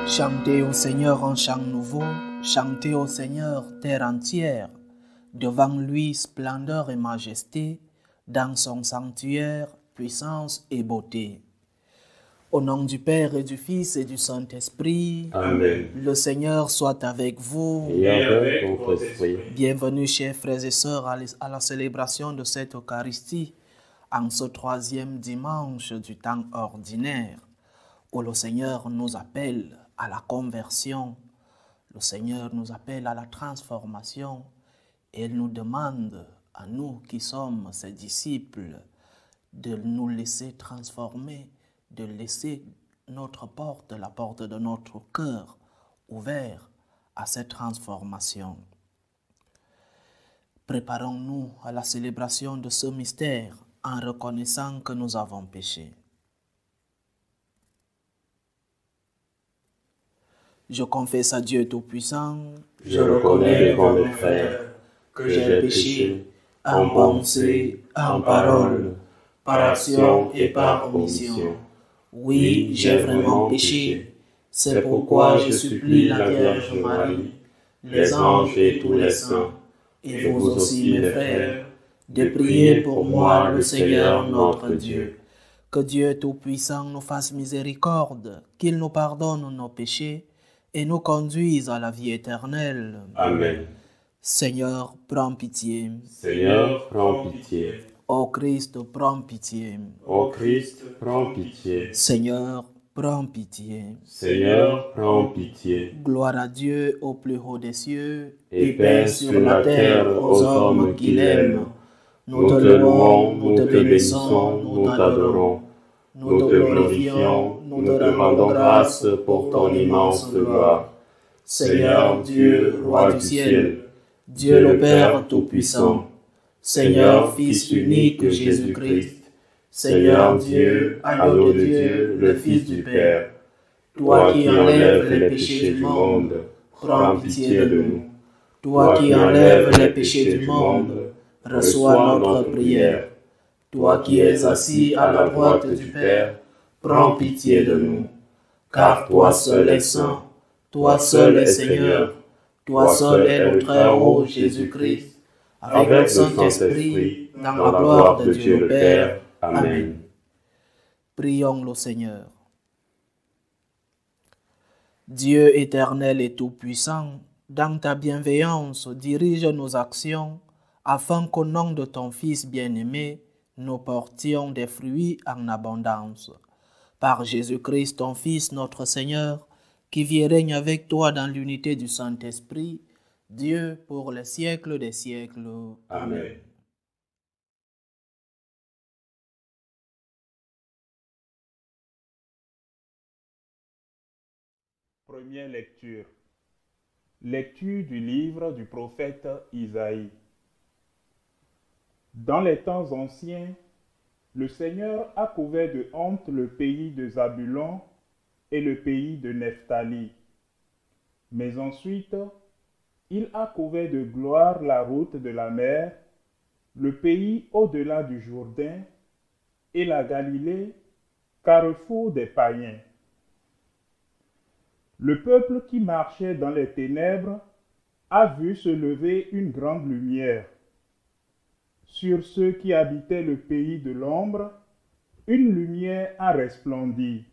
Chantez au Seigneur un chant nouveau, chantez au Seigneur terre entière, devant lui splendeur et majesté, dans son sanctuaire puissance et beauté. Au nom du Père et du Fils et du Saint-Esprit, Amen. Le Seigneur soit avec vous. Et avec votre esprit. Bienvenue, chers frères et sœurs, à la célébration de cette Eucharistie, en ce troisième dimanche du temps ordinaire, où le Seigneur nous appelle à la conversion, le Seigneur nous appelle à la transformation, et il nous demande, à nous qui sommes ses disciples, de nous laisser transformer, de laisser notre porte, la porte de notre cœur, ouverte à cette transformation. Préparons-nous à la célébration de ce mystère en reconnaissant que nous avons péché. Je confesse à Dieu Tout-Puissant, Je reconnais devant mes frères que j'ai péché en pensée, en parole, par action et par omission. Oui, j'ai vraiment péché. C'est pourquoi je supplie la Vierge Marie, les anges et tous les saints, et vous aussi mes frères, de prier pour moi le Seigneur notre Dieu. Que Dieu Tout-Puissant nous fasse miséricorde, qu'il nous pardonne nos péchés et nous conduise à la vie éternelle. Amen. Seigneur, prends pitié. Seigneur, prends pitié. Ô Christ, prends pitié. Ô Christ, prends pitié. Seigneur, prends pitié. Seigneur, prends pitié. Gloire à Dieu au plus haut des cieux, Et paix sur la terre aux hommes qu'il aime. Nous te louons, nous te bénissons, nous t'adorons. Nous te glorifions, nous te rendons grâce pour ton immense gloire. Seigneur Dieu, Roi du ciel, Dieu le Père Tout-Puissant, Seigneur Fils unique Jésus-Christ, Seigneur Dieu, agneau de Dieu, le Fils du Père, toi qui enlèves les péchés du monde, prends pitié de nous. Toi qui enlèves les péchés du monde, reçois notre prière. Toi qui es assis à la droite du Père, prends pitié de nous. Car toi seul es saint, toi seul es Seigneur, toi seul es le Très-Haut Jésus-Christ, avec le Saint-Esprit, dans la gloire de Dieu le Père. Amen. Prions le Seigneur. Dieu éternel et tout-puissant, dans ta bienveillance, dirige nos actions, afin qu'au nom de ton Fils bien-aimé, nous portions des fruits en abondance. Par Jésus-Christ, ton Fils, notre Seigneur, qui vit et règne avec toi dans l'unité du Saint-Esprit, Dieu pour les siècles des siècles. Amen. Première lecture. Lecture du livre du prophète Isaïe. Dans les temps anciens, le Seigneur a couvert de honte le pays de Zabulon et le pays de Nephtali. Mais ensuite, il a couvert de gloire la route de la mer, le pays au-delà du Jourdain et la Galilée, carrefour des païens. Le peuple qui marchait dans les ténèbres a vu se lever une grande lumière. Sur ceux qui habitaient le pays de l'ombre, une lumière a resplendi.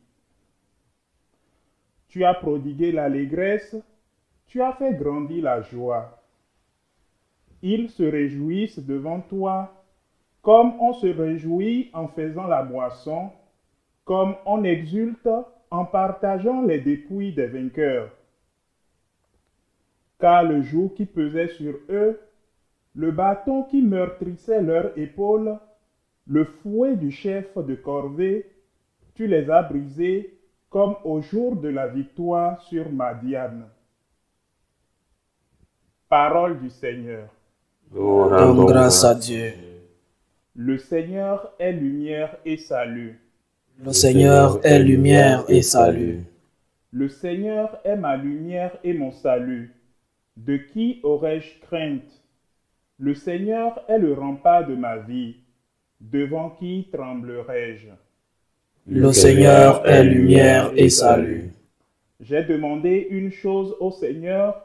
Tu as prodigué l'allégresse, tu as fait grandir la joie. Ils se réjouissent devant toi, comme on se réjouit en faisant la moisson, comme on exulte en partageant les dépouilles des vainqueurs. Car le joug qui pesait sur eux, le bâton qui meurtrissait leur épaule, le fouet du chef de corvée, tu les as brisés comme au jour de la victoire sur Madian. Parole du Seigneur. Nous Donne grâce à Dieu. Le Seigneur est lumière et salut. Le Seigneur est lumière et salut. Le Seigneur est ma lumière et mon salut. De qui aurais-je crainte? Le Seigneur est le rempart de ma vie. Devant qui tremblerai-je? Le Seigneur est lumière et salut. J'ai demandé une chose au Seigneur,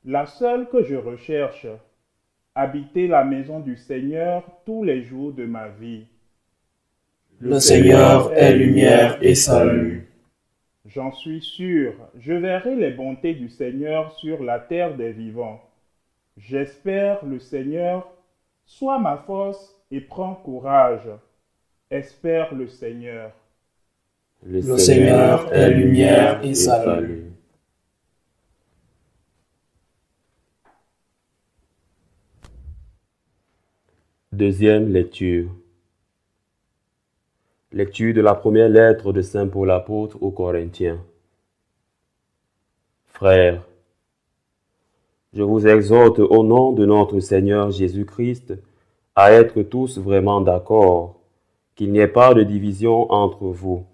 la seule que je recherche, habiter la maison du Seigneur tous les jours de ma vie. Le Seigneur est lumière et salut. J'en suis sûr, je verrai les bontés du Seigneur sur la terre des vivants. J'espère le Seigneur, sois ma force et prends courage. Espère le Seigneur. Le Seigneur est lumière et salut. Deuxième lecture. Lecture de la première lettre de Saint Paul apôtre aux Corinthiens. Frères, je vous exhorte au nom de notre Seigneur Jésus-Christ à être tous vraiment d'accord, qu'il n'y ait pas de division entre vous.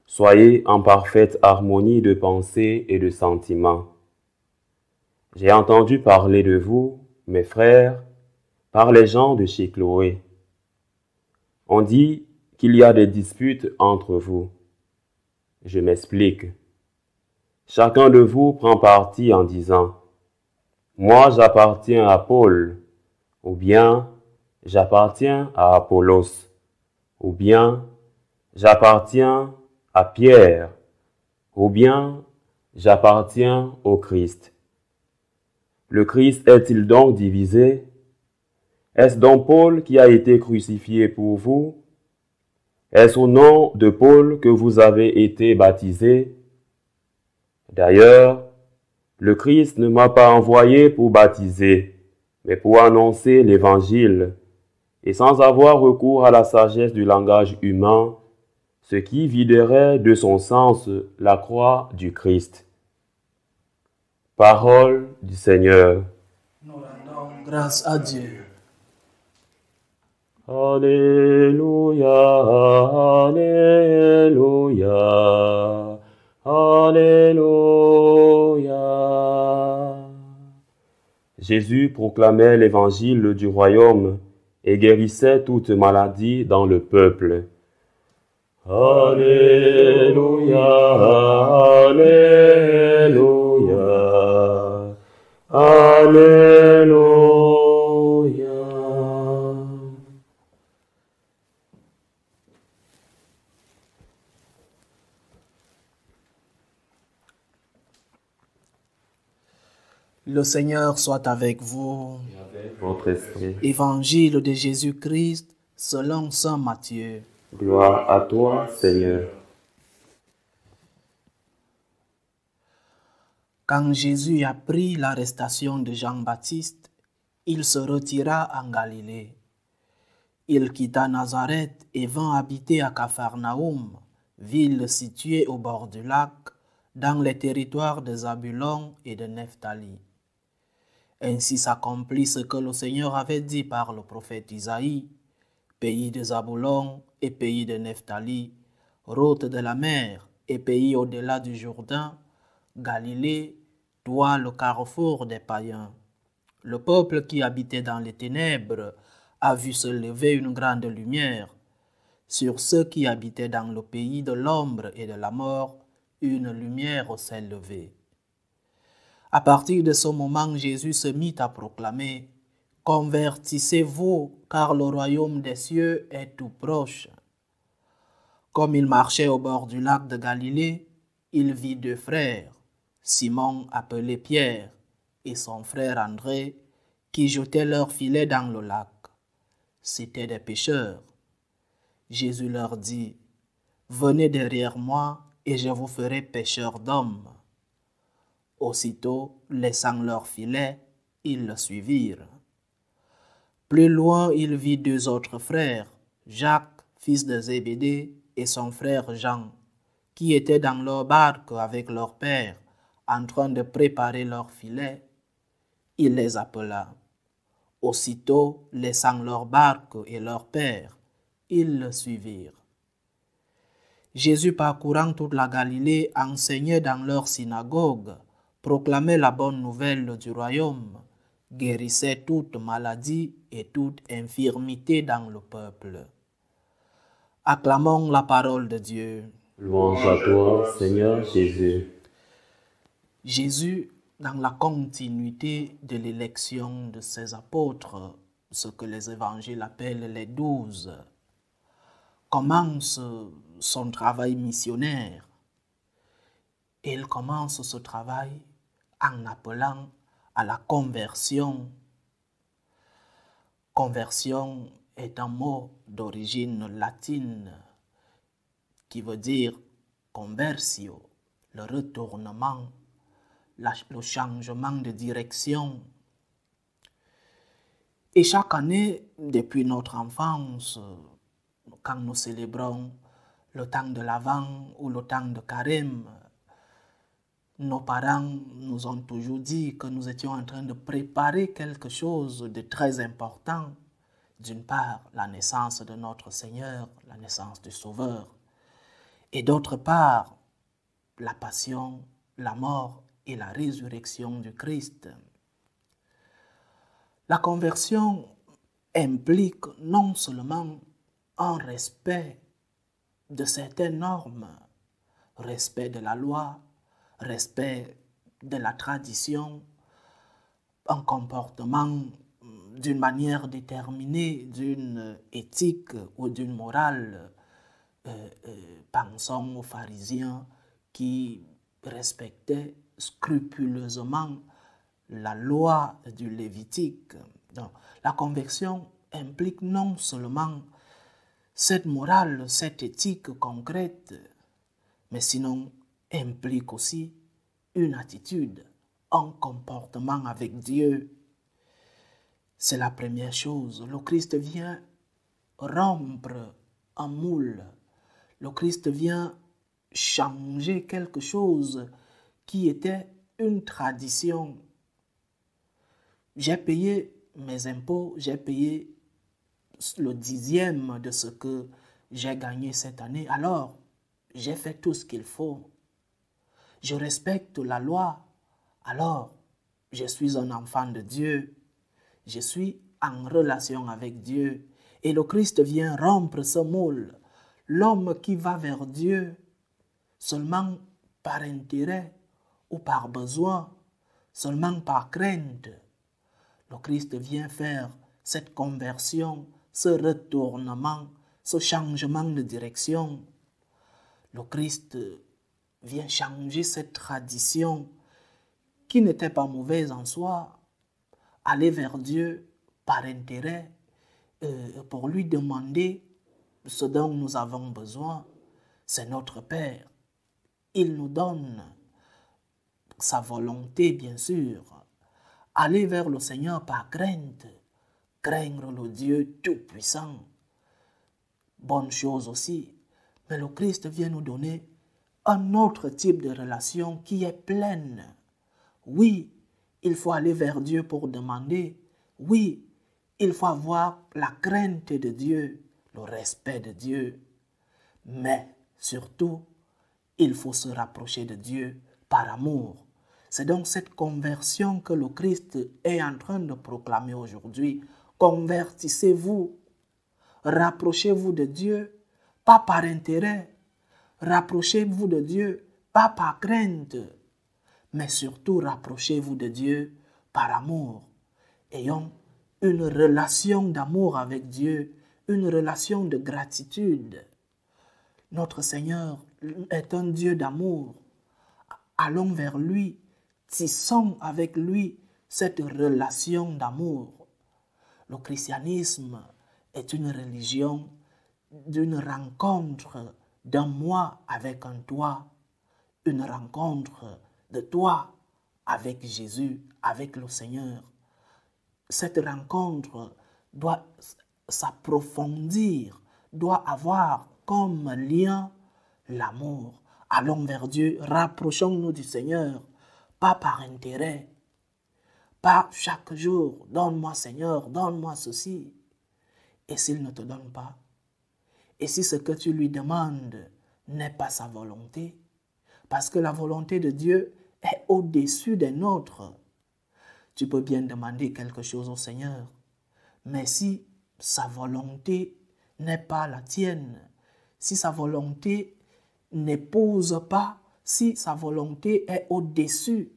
Soyez en parfaite harmonie de pensée et de sentiments. J'ai entendu parler de vous, mes frères, par les gens de chez Chloé. On dit qu'il y a des disputes entre vous. Je m'explique. Chacun de vous prend parti en disant « Moi j'appartiens à Paul » ou bien « J'appartiens à Apollos » ou bien « J'appartiens à Pierre » ou bien « J'appartiens au Christ ». Le Christ est-il donc divisé? Est-ce donc Paul qui a été crucifié pour vous? Est-ce au nom de Paul que vous avez été baptisés? D'ailleurs, le Christ ne m'a pas envoyé pour baptiser, mais pour annoncer l'Évangile, et sans avoir recours à la sagesse du langage humain, ce qui viderait de son sens la croix du Christ. Parole du Seigneur. Nous rendons grâce à Dieu. Alléluia, Alléluia, Alléluia. Jésus proclamait l'évangile du royaume et guérissait toute maladie dans le peuple. Alléluia, Alléluia, Alléluia. Le Seigneur soit avec vous. Votre esprit. Évangile de Jésus-Christ selon saint Matthieu. Gloire à toi, Seigneur. Quand Jésus apprit l'arrestation de Jean-Baptiste, il se retira en Galilée. Il quitta Nazareth et vint habiter à Capharnaüm, ville située au bord du lac, dans les territoires de Zabulon et de Nephtali. Ainsi s'accomplit ce que le Seigneur avait dit par le prophète Isaïe, pays de Zabulon et pays de Nephtali, route de la mer et pays au-delà du Jourdain, Galilée, toi le carrefour des païens. Le peuple qui habitait dans les ténèbres a vu se lever une grande lumière. Sur ceux qui habitaient dans le pays de l'ombre et de la mort, une lumière s'est levée. À partir de ce moment, Jésus se mit à proclamer « Convertissez-vous, car le royaume des cieux est tout proche. » Comme il marchait au bord du lac de Galilée, il vit deux frères, Simon appelé Pierre et son frère André, qui jetaient leurs filets dans le lac. C'étaient des pêcheurs. Jésus leur dit « Venez derrière moi et je vous ferai pêcheurs d'hommes. » Aussitôt, laissant leurs filets, ils le suivirent. Plus loin, il vit deux autres frères, Jacques, fils de Zébédée, et son frère Jean, qui étaient dans leur barque avec leur père, en train de préparer leurs filets. Il les appela. Aussitôt, laissant leur barque et leur père, ils le suivirent. Jésus, parcourant toute la Galilée, enseignait dans leur synagogue, proclamait la bonne nouvelle du royaume, guérissait toute maladie et toute infirmité dans le peuple. Acclamons la parole de Dieu. Louange à toi, Seigneur Jésus. Jésus, dans la continuité de l'élection de ses apôtres, ce que les évangiles appellent les 12, commence son travail missionnaire. Et il commence ce travail en appelant à la conversion. Conversion est un mot d'origine latine qui veut dire conversio, le retournement, le changement de direction. Et chaque année, depuis notre enfance, quand nous célébrons le temps de l'Avent ou le temps de Carême, nos parents nous ont toujours dit que nous étions en train de préparer quelque chose de très important. D'une part, la naissance de notre Seigneur, la naissance du Sauveur, et d'autre part, la passion, la mort et la résurrection du Christ. La conversion implique non seulement un respect de certaines normes, respect de la loi, respect de la tradition, un comportement d'une manière déterminée, d'une éthique ou d'une morale. Pensons aux pharisiens qui respectaient scrupuleusement la loi du Lévitique. Donc, la conversion implique non seulement cette morale, cette éthique concrète, mais sinon implique aussi une attitude, un comportement avec Dieu. C'est la première chose. Le Christ vient rompre un moule. Le Christ vient changer quelque chose qui était une tradition. J'ai payé mes impôts, j'ai payé le 10e de ce que j'ai gagné cette année. Alors, j'ai fait tout ce qu'il faut. Je respecte la loi. Alors, je suis un enfant de Dieu. Je suis en relation avec Dieu. Et le Christ vient rompre ce moule. L'homme qui va vers Dieu seulement par intérêt ou par besoin, seulement par crainte. Le Christ vient faire cette conversion, ce retournement, ce changement de direction. Le Christ vient changer cette tradition qui n'était pas mauvaise en soi, aller vers Dieu par intérêt, pour lui demander ce dont nous avons besoin. C'est notre Père. Il nous donne sa volonté, bien sûr. Aller vers le Seigneur par crainte, craindre le Dieu Tout-Puissant. Bonne chose aussi. Mais le Christ vient nous donner un autre type de relation qui est pleine. Oui, il faut aller vers Dieu pour demander. Oui, il faut avoir la crainte de Dieu, le respect de Dieu. Mais surtout, il faut se rapprocher de Dieu par amour. C'est donc cette conversion que le Christ est en train de proclamer aujourd'hui. Convertissez-vous, rapprochez-vous de Dieu, pas par intérêt. Rapprochez-vous de Dieu, pas par crainte, mais surtout rapprochez-vous de Dieu par amour. Ayons une relation d'amour avec Dieu, une relation de gratitude. Notre Seigneur est un Dieu d'amour. Allons vers lui, tissons avec lui cette relation d'amour. Le christianisme est une religion d'une rencontre d'un moi avec un toi, une rencontre de toi avec Jésus, avec le Seigneur. Cette rencontre doit s'approfondir, doit avoir comme lien l'amour. Allons vers Dieu, rapprochons-nous du Seigneur, pas par intérêt, pas chaque jour, donne-moi Seigneur, donne-moi ceci. Et s'il ne te donne pas, et si ce que tu lui demandes n'est pas sa volonté, parce que la volonté de Dieu est au-dessus des nôtres, tu peux bien demander quelque chose au Seigneur, mais si sa volonté n'est pas la tienne, si sa volonté n'épouse pas si sa volonté est au-dessus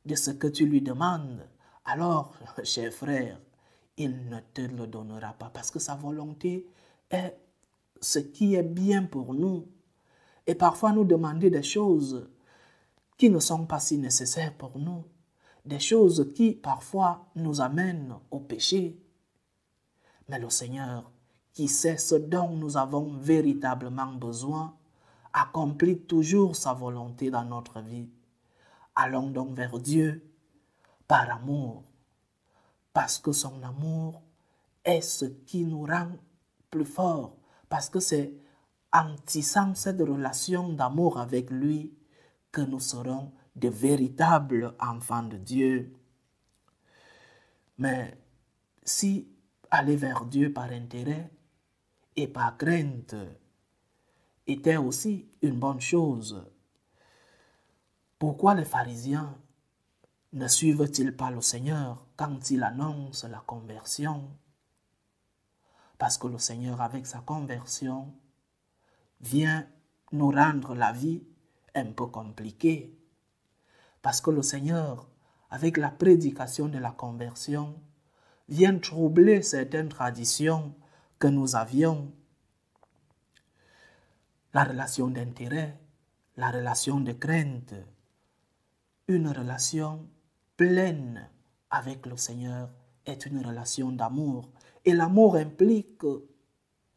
de ce que tu lui demandes, alors, cher frère, il ne te le donnera pas parce que sa volonté est ce qui est bien pour nous. Et parfois nous demander des choses qui ne sont pas si nécessaires pour nous, des choses qui parfois nous amènent au péché. Mais le Seigneur, qui sait ce dont nous avons véritablement besoin, accomplit toujours sa volonté dans notre vie. Allons donc vers Dieu par amour, parce que son amour est ce qui nous rend plus forts, parce que c'est en tissant cette relation d'amour avec lui que nous serons de véritables enfants de Dieu. Mais si aller vers Dieu par intérêt et par crainte était aussi une bonne chose, pourquoi les pharisiens ne suivent-ils pas le Seigneur quand il annonce la conversion? Parce que le Seigneur, avec sa conversion, vient nous rendre la vie un peu compliquée. Parce que le Seigneur, avec la prédication de la conversion, vient troubler certaines traditions que nous avions. La relation d'intérêt, la relation de crainte, une relation pleine avec le Seigneur est une relation d'amour. Et l'amour implique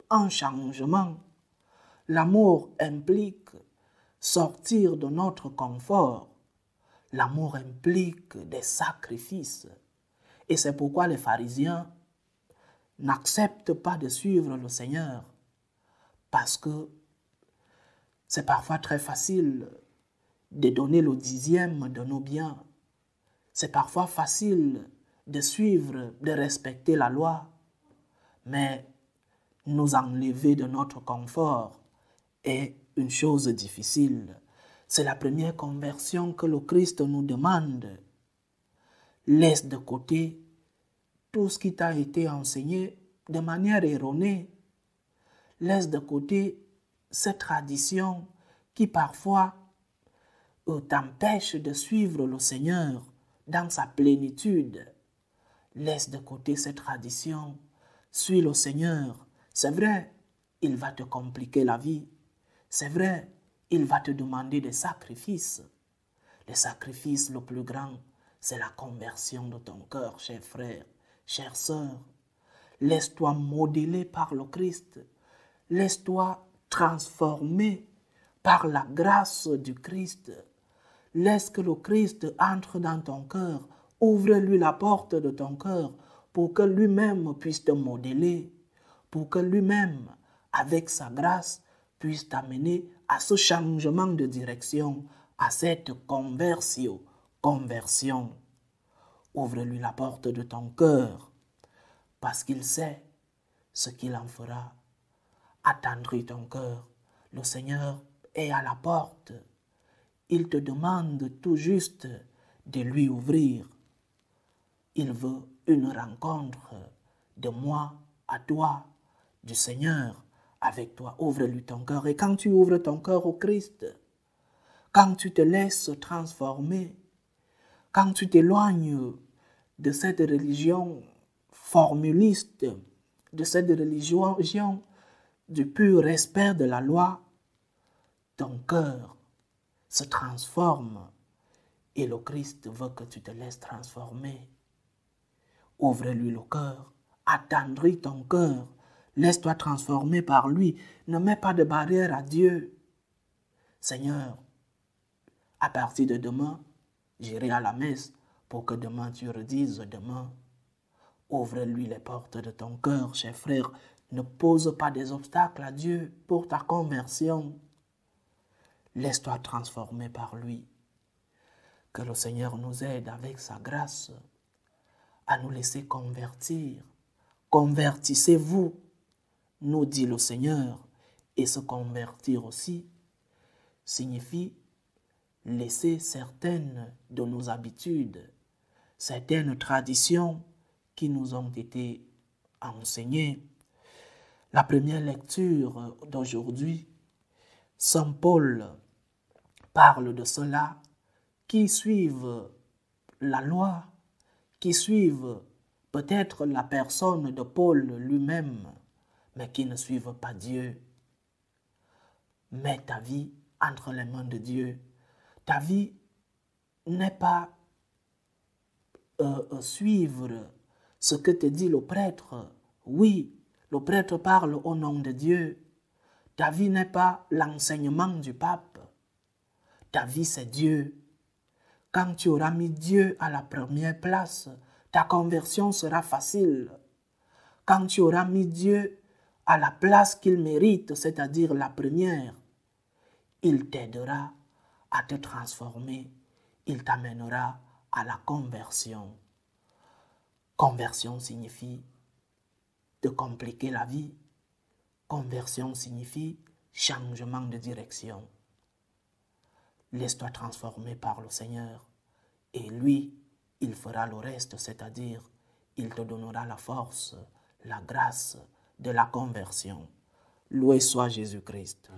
un changement. L'amour implique sortir de notre confort. L'amour implique des sacrifices. Et c'est pourquoi les pharisiens n'acceptent pas de suivre le Seigneur. Parce que c'est parfois très facile de donner le 10e de nos biens. C'est parfois facile de suivre, de respecter la loi. Mais nous enlever de notre confort est une chose difficile. C'est la première conversion que le Christ nous demande. Laisse de côté tout ce qui t'a été enseigné de manière erronée. Laisse de côté ces traditions qui parfois t'empêchent de suivre le Seigneur dans sa plénitude. Laisse de côté ces traditions. Suis le Seigneur. C'est vrai, il va te compliquer la vie. C'est vrai, il va te demander des sacrifices. Le sacrifice le plus grand, c'est la conversion de ton cœur, cher frère, chère sœur. Laisse-toi modeler par le Christ. Laisse-toi transformer par la grâce du Christ. Laisse que le Christ entre dans ton cœur. Ouvre-lui la porte de ton cœur pour que lui-même puisse te modeler, pour que lui-même, avec sa grâce, puisse t'amener à ce changement de direction, à cette conversion. Ouvre-lui la porte de ton cœur, parce qu'il sait ce qu'il en fera. Attendris ton cœur. Le Seigneur est à la porte. Il te demande tout juste de lui ouvrir. Il veut une rencontre de moi à toi, du Seigneur avec toi. Ouvre-lui ton cœur. Et quand tu ouvres ton cœur au Christ, quand tu te laisses transformer, quand tu t'éloignes de cette religion formuliste, de cette religion du pur respect de la loi, ton cœur se transforme et le Christ veut que tu te laisses transformer. Ouvre-lui le cœur, attendris ton cœur, laisse-toi transformer par lui. Ne mets pas de barrière à Dieu. Seigneur, à partir de demain, j'irai à la messe pour que demain tu redises demain. Ouvre-lui les portes de ton cœur, cher frère. Ne pose pas des obstacles à Dieu pour ta conversion. Laisse-toi transformer par lui. Que le Seigneur nous aide avec sa grâce à nous laisser convertir. Convertissez-vous, nous dit le Seigneur. Et se convertir aussi signifie laisser certaines de nos habitudes, certaines traditions qui nous ont été enseignées. La première lecture d'aujourd'hui, Saint Paul parlent de cela, qui suivent la loi, qui suivent peut-être la personne de Paul lui-même, mais qui ne suivent pas Dieu. Mets ta vie entre les mains de Dieu. Ta vie n'est pas suivre ce que te dit le prêtre. Oui, le prêtre parle au nom de Dieu. Ta vie n'est pas l'enseignement du pape. Ta vie, c'est Dieu. Quand tu auras mis Dieu à la première place, ta conversion sera facile. Quand tu auras mis Dieu à la place qu'il mérite, c'est-à-dire la première, il t'aidera à te transformer. Il t'amènera à la conversion. Conversion signifie de compliquer la vie. Conversion signifie changement de direction. Laisse-toi transformer par le Seigneur et lui, il fera le reste, c'est-à-dire il te donnera la force, la grâce de la conversion. Loué soit Jésus-Christ.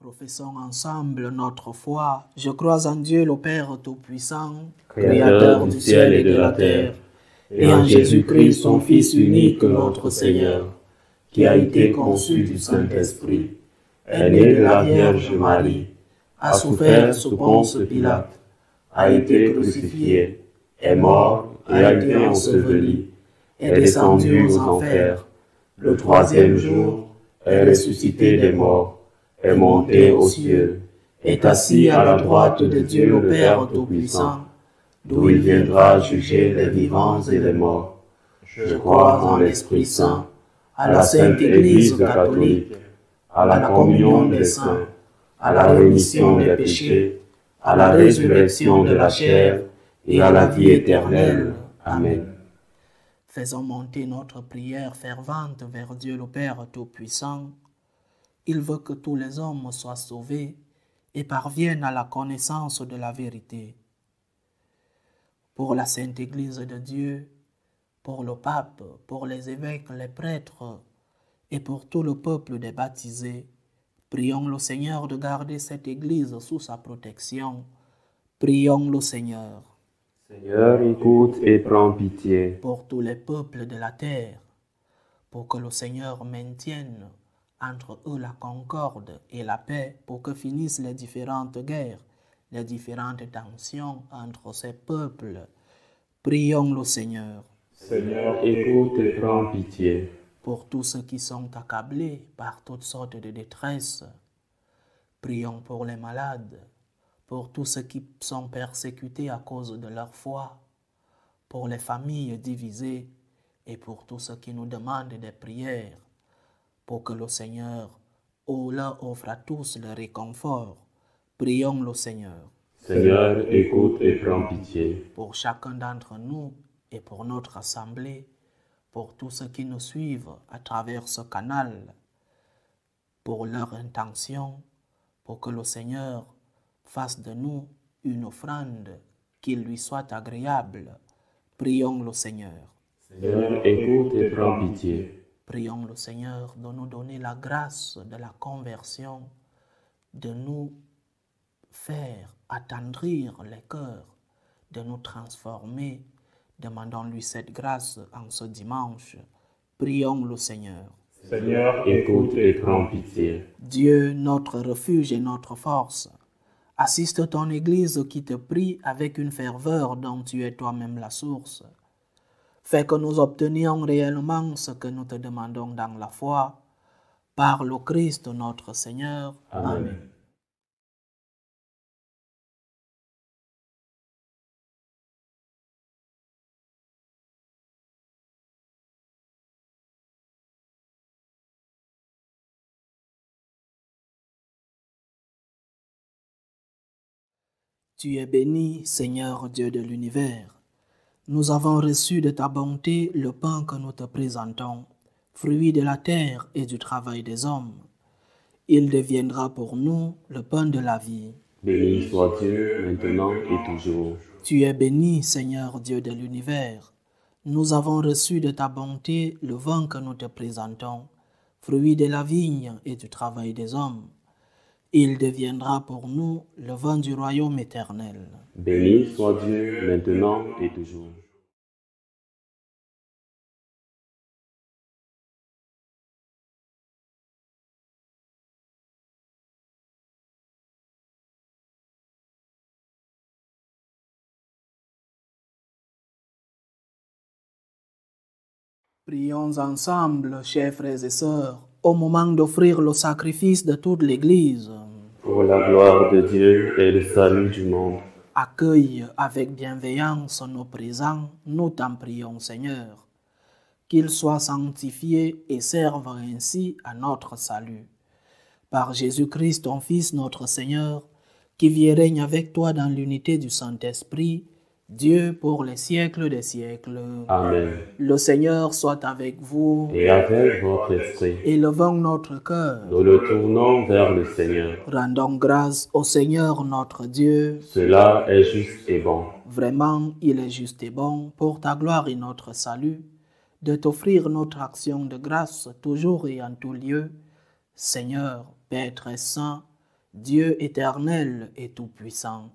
Professons ensemble notre foi. Je crois en Dieu le Père Tout-Puissant, Créateur du ciel et de la terre, et en Jésus-Christ, son Fils unique, notre Seigneur, qui a été conçu du Saint-Esprit, est né de la Vierge Marie, a souffert sous Ponce Pilate, a été crucifié, est mort et a été enseveli, est descendu aux enfers. Le troisième jour, est ressuscité des morts, est monté aux cieux, est assis à la droite de Dieu le Père Tout-Puissant, d'où il viendra juger les vivants et les morts. Je crois en l'Esprit Saint, à la Sainte Église catholique, à la communion des saints, à la rémission des péchés, à la résurrection de la chair et à la vie éternelle. Amen. Faisons monter notre prière fervente vers Dieu le Père Tout-Puissant. Il veut que tous les hommes soient sauvés et parviennent à la connaissance de la vérité. Pour la Sainte Église de Dieu, pour le pape, pour les évêques, les prêtres et pour tout le peuple des baptisés, prions le Seigneur de garder cette Église sous sa protection. Prions le Seigneur. Seigneur, écoute et prends pitié. Pour tous les peuples de la terre, pour que le Seigneur maintienne entre eux la concorde et la paix, pour que finissent les différentes guerres, les différentes tensions entre ces peuples. Prions le Seigneur. Seigneur, écoute et prends pitié. Pour tous ceux qui sont accablés par toutes sortes de détresse, prions pour les malades, pour tous ceux qui sont persécutés à cause de leur foi, pour les familles divisées et pour tous ceux qui nous demandent des prières, pour que le Seigneur leur offre à tous le réconfort. Prions le Seigneur. Seigneur, écoute et prends pitié. Pour chacun d'entre nous et pour notre assemblée, pour tous ceux qui nous suivent à travers ce canal, pour leur intention, pour que le Seigneur fasse de nous une offrande qui lui soit agréable. Prions le Seigneur. Seigneur, écoute et prends pitié. Prions le Seigneur de nous donner la grâce de la conversion, de nous faire attendrir les cœurs, de nous transformer. Demandons-lui cette grâce en ce dimanche. Prions le Seigneur. Seigneur, écoute et prends pitié. Dieu, notre refuge et notre force, assiste ton Église qui te prie avec une ferveur dont tu es toi-même la source. Fais que nous obtenions réellement ce que nous te demandons dans la foi, par le Christ notre Seigneur. Amen. Tu es béni, Seigneur Dieu de l'univers. Nous avons reçu de ta bonté le pain que nous te présentons, fruit de la terre et du travail des hommes. Il deviendra pour nous le pain de la vie. Béni soit Dieu, maintenant et toujours. Tu es béni, Seigneur Dieu de l'univers. Nous avons reçu de ta bonté le vin que nous te présentons, fruit de la vigne et du travail des hommes. Il deviendra pour nous le vin du royaume éternel. Béni soit Dieu maintenant et toujours. Prions ensemble, chers frères et sœurs, au moment d'offrir le sacrifice de toute l'Église. Pour la gloire de Dieu et le salut du monde. Accueille avec bienveillance nos présents, nous t'en prions, Seigneur. Qu'ils soient sanctifiés et servent ainsi à notre salut. Par Jésus-Christ, ton Fils, notre Seigneur, qui vit et règne avec toi dans l'unité du Saint-Esprit, Dieu pour les siècles des siècles. Amen. Le Seigneur soit avec vous. Et avec votre esprit. Élevons notre cœur. Nous le tournons vers le Seigneur. Rendons grâce au Seigneur notre Dieu. Cela est juste et bon. Vraiment, il est juste et bon, pour ta gloire et notre salut, de t'offrir notre action de grâce toujours et en tout lieu. Seigneur, Père très saint, Dieu éternel et tout-puissant,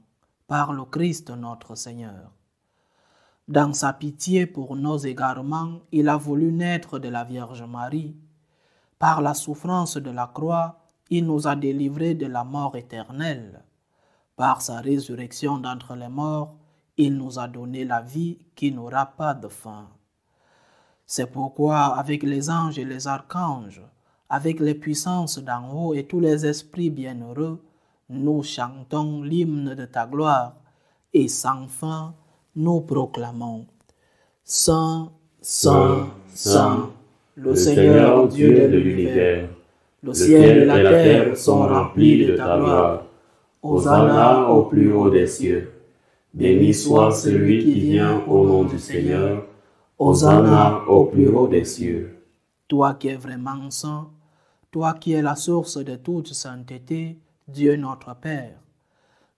par le Christ notre Seigneur. Dans sa pitié pour nos égarements, il a voulu naître de la Vierge Marie. Par la souffrance de la croix, il nous a délivrés de la mort éternelle. Par sa résurrection d'entre les morts, il nous a donné la vie qui n'aura pas de fin. C'est pourquoi, avec les anges et les archanges, avec les puissances d'en haut et tous les esprits bienheureux, nous chantons l'hymne de ta gloire, et sans fin, nous proclamons « Saint, Saint, Saint, le Seigneur Dieu de l'univers, le ciel et la terre sont remplis de ta gloire. Hosanna au plus haut des cieux. Béni soit celui qui vient au nom du Seigneur. Hosanna au plus haut des cieux. » Toi qui es vraiment saint, toi qui es la source de toute sainteté, Dieu notre Père,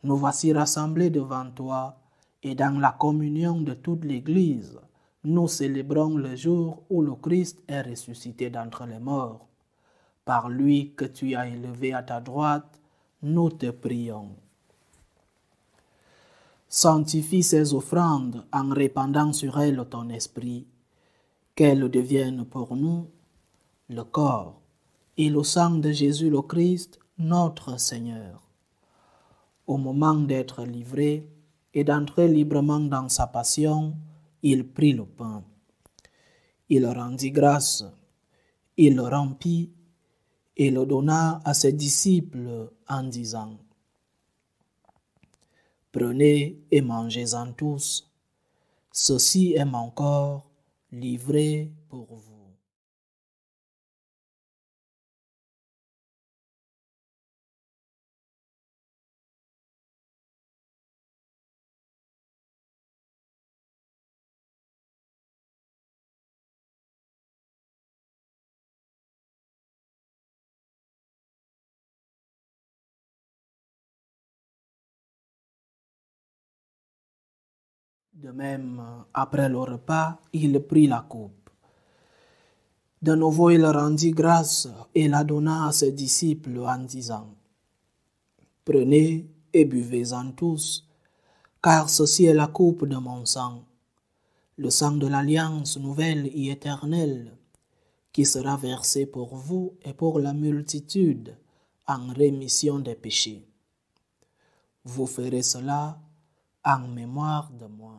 nous voici rassemblés devant toi, et dans la communion de toute l'Église, nous célébrons le jour où le Christ est ressuscité d'entre les morts. Par lui que tu as élevé à ta droite, nous te prions. Sanctifie ces offrandes en répandant sur elles ton esprit, qu'elles deviennent pour nous le corps et le sang de Jésus le Christ, notre Seigneur. Au moment d'être livré et d'entrer librement dans sa passion, il prit le pain. Il rendit grâce, il le rompit et le donna à ses disciples en disant « Prenez et mangez-en tous, ceci est mon corps livré pour vous. » De même, après le repas, il prit la coupe. De nouveau, il rendit grâce et la donna à ses disciples en disant « Prenez et buvez-en tous, car ceci est la coupe de mon sang, le sang de l'alliance nouvelle et éternelle, qui sera versé pour vous et pour la multitude en rémission des péchés. Vous ferez cela en mémoire de moi. »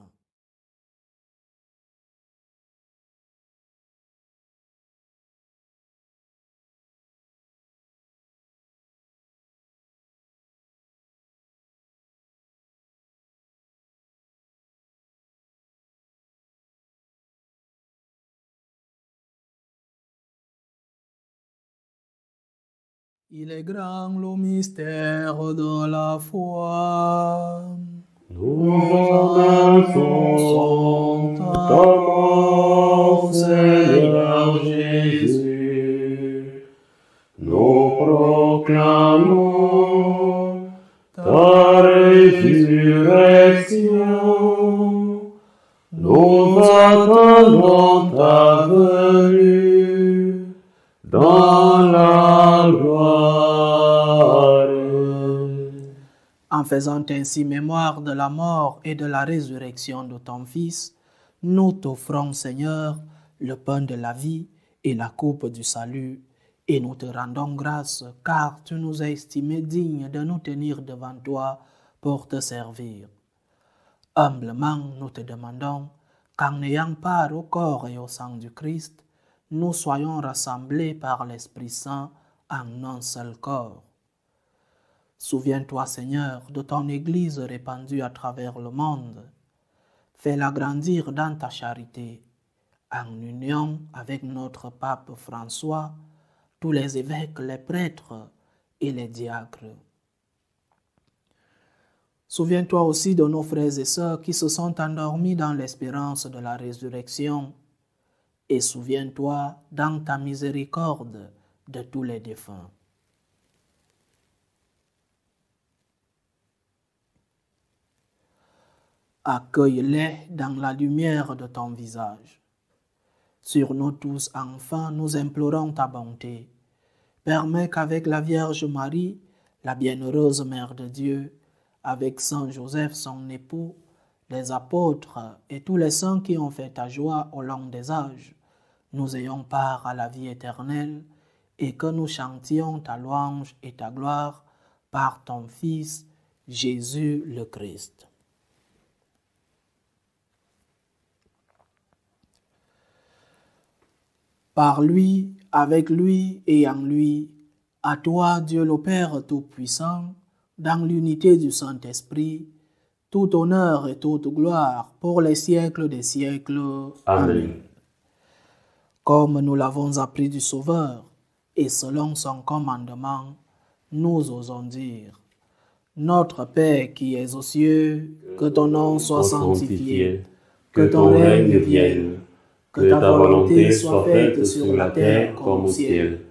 Il est grand le mystère de la foi. Nous annonçons ta mort, Seigneur Jésus. Nous proclamons ta résurrection. Nous attendons ta venue dans la gloire. En faisant ainsi mémoire de la mort et de la résurrection de ton Fils, nous t'offrons, Seigneur, le pain de la vie et la coupe du salut, et nous te rendons grâce, car tu nous as estimés dignes de nous tenir devant toi pour te servir. Humblement, nous te demandons qu'en ayant part au corps et au sang du Christ, nous soyons rassemblés par l'Esprit Saint en un seul corps. Souviens-toi, Seigneur, de ton Église répandue à travers le monde. Fais-la grandir dans ta charité, en union avec notre pape François, tous les évêques, les prêtres et les diacres. Souviens-toi aussi de nos frères et sœurs qui se sont endormis dans l'espérance de la résurrection, et souviens-toi dans ta miséricorde de tous les défunts. Accueille-les dans la lumière de ton visage. Sur nous tous, enfants, nous implorons ta bonté. Permets qu'avec la Vierge Marie, la bienheureuse Mère de Dieu, avec Saint Joseph, son époux, les apôtres et tous les saints qui ont fait ta joie au long des âges, nous ayons part à la vie éternelle et que nous chantions ta louange et ta gloire par ton Fils, Jésus le Christ. Par lui, avec lui et en lui, à toi, Dieu le Père Tout-Puissant, dans l'unité du Saint-Esprit, tout honneur et toute gloire pour les siècles des siècles. Amen. Comme nous l'avons appris du Sauveur, et selon son commandement, nous osons dire: Notre Père qui es aux cieux, que ton nom soit sanctifié, que ton règne vienne, que ta volonté soit faite sur la terre comme au ciel.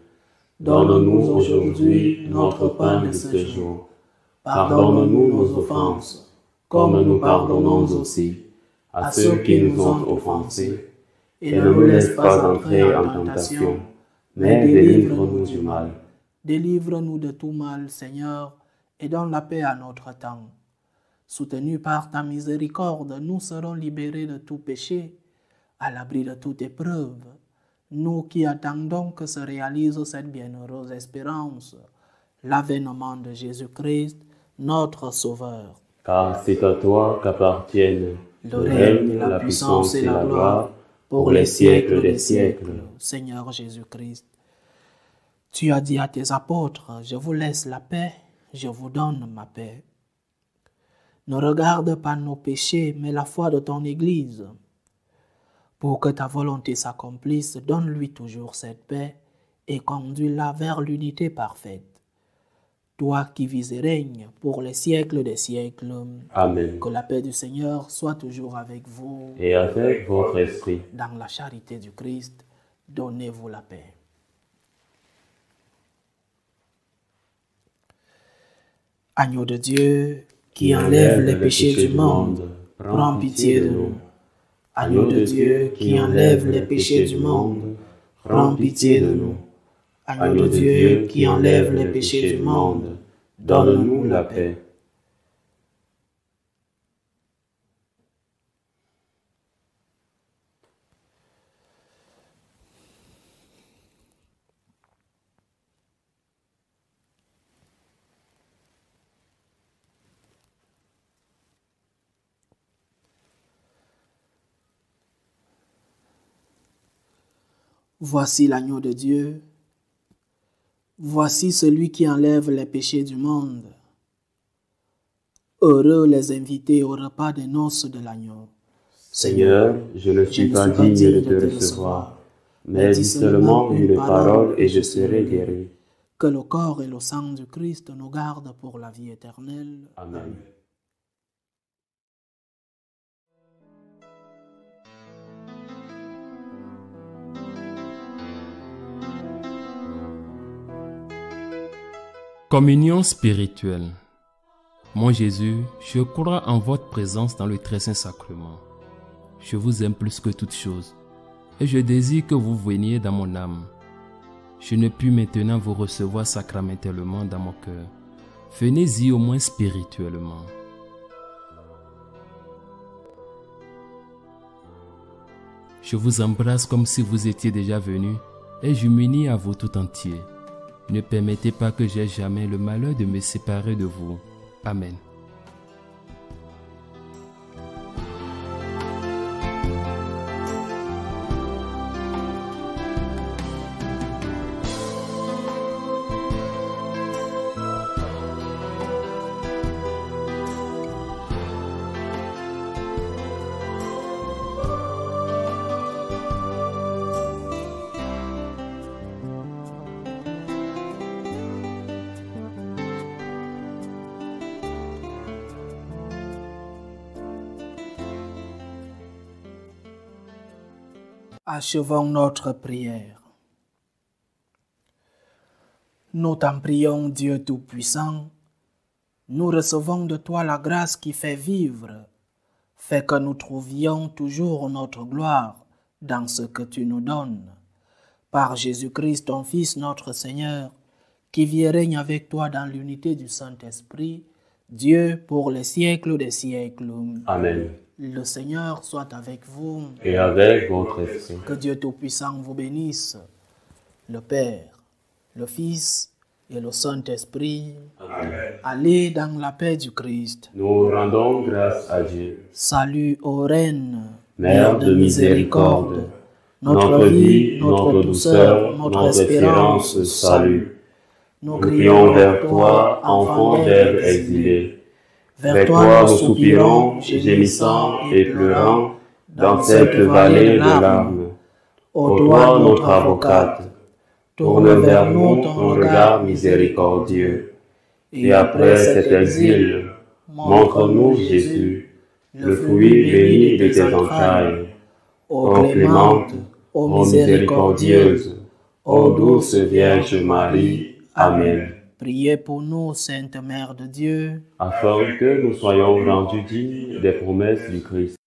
Donne-nous aujourd'hui notre pain de ce jour. Pardonne-nous nos offenses, comme nous pardonnons aussi à ceux qui nous ont offensés. Et ne nous laisse pas entrer en tentation, mais délivre-nous du mal. Délivre-nous de tout mal, Seigneur, et donne la paix à notre temps. Soutenus par ta miséricorde, nous serons libérés de tout péché, à l'abri de toute épreuve, nous qui attendons que se réalise cette bienheureuse espérance, l'avènement de Jésus-Christ, notre Sauveur. Car c'est à toi qu'appartiennent le règne, la puissance et la gloire, pour les siècles des siècles. Seigneur Jésus-Christ, tu as dit à tes apôtres: je vous laisse la paix, je vous donne ma paix. Ne regarde pas nos péchés, mais la foi de ton Église. Pour que ta volonté s'accomplisse, donne-lui toujours cette paix et conduis-la vers l'unité parfaite. Toi qui vis et règnes pour les siècles des siècles. Amen. Que la paix du Seigneur soit toujours avec vous. Et avec votre esprit. Dans la charité du Christ, donnez-vous la paix. Agneau de Dieu, qui enlève les péchés du monde, prends pitié de nous. Agneau de Dieu, qui enlève les péchés du monde, prends pitié de nous. Agneau de Dieu, qui enlève les péchés du monde, donne-nous la paix. Voici l'agneau de Dieu. Voici celui qui enlève les péchés du monde. Heureux les invités au repas des noces de l'agneau. Seigneur, je ne suis pas digne de te recevoir, mais dis seulement une parole et je serai guéri. Que le corps et le sang du Christ nous gardent pour la vie éternelle. Amen. Communion spirituelle. Mon Jésus, je crois en votre présence dans le très saint sacrement. Je vous aime plus que toute chose et je désire que vous veniez dans mon âme. Je ne puis maintenant vous recevoir sacramentellement dans mon cœur. venez-y au moins spirituellement. Je vous embrasse comme si vous étiez déjà venu et je m'unis à vous tout entier. Ne permettez pas que j'aie jamais le malheur de me séparer de vous. Amen. Achevons notre prière. Nous t'en prions, Dieu Tout-Puissant. Nous recevons de toi la grâce qui fait vivre. Fais que nous trouvions toujours notre gloire dans ce que tu nous donnes. Par Jésus-Christ, ton Fils, notre Seigneur, qui vit et règne avec toi dans l'unité du Saint-Esprit, Dieu pour les siècles des siècles. Amen. Le Seigneur soit avec vous. Et avec votre esprit. Que Dieu Tout-Puissant vous bénisse, le Père, le Fils et le Saint-Esprit. Amen. Allez dans la paix du Christ. Nous rendons grâce à Dieu. Salut ô Reine, Mère de miséricorde, notre vie, notre douceur, notre espérance, salut. Nous crions vers toi, enfant d'Ève exilée. Vers toi nous soupirons, gémissant et pleurant, dans cette vallée de larmes. Ô toi, notre avocate, tourne vers nous ton regard miséricordieux. Et après cet exil, montre-nous Jésus, le fruit béni de tes entrailles. Ô clémente, ô miséricordieuse, ô douce Vierge Marie. Amen. Priez pour nous, Sainte Mère de Dieu, Afin que nous soyons rendus dignes des promesses du Christ.